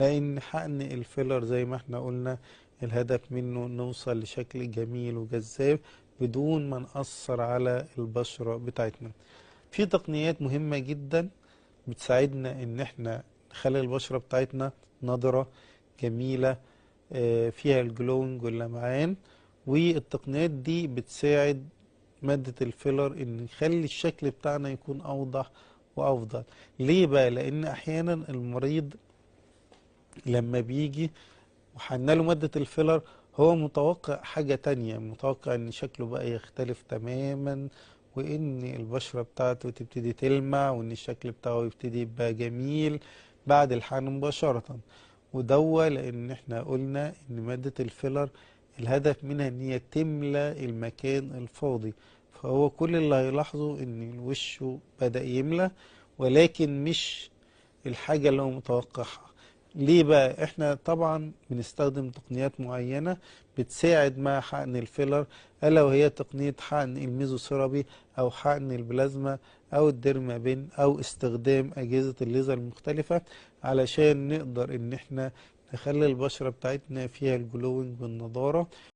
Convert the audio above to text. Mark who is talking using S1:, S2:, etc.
S1: لأن حقن الفيلر زي ما احنا قلنا الهدف منه نوصل لشكل جميل وجذاب بدون ما نأثر على البشرة بتاعتنا. في تقنيات مهمة جدا بتساعدنا ان احنا نخلي البشرة بتاعتنا نضرة جميلة، فيها الجلوينج واللمعان. والتقنيات دي بتساعد مادة الفيلر ان نخلي الشكل بتاعنا يكون اوضح وافضل. ليه بقى؟ لان احيانا المريض لما بيجي وحنا له مادة الفيلر هو متوقع حاجة تانية، متوقع ان شكله بقى يختلف تماما، وان البشرة بتاعته تبتدي تلمع، وان الشكل بتاعه يبتدي يبقى جميل بعد الحقن مباشرة. ودوا لان احنا قلنا ان مادة الفيلر الهدف منها ان هي تملى المكان الفاضي، فهو كل اللي هيلاحظه ان وشه بدأ يملى، ولكن مش الحاجة اللي هو متوقعها. ليه بقى؟ احنا طبعا بنستخدم تقنيات معينة بتساعد مع حقن الفيلر، الا وهي تقنية حقن الميزوثيرابي او حقن البلازما او الديرمابين او استخدام اجهزة الليزر المختلفة علشان نقدر ان احنا نخلي البشرة بتاعتنا فيها الجلوينج والنضارة.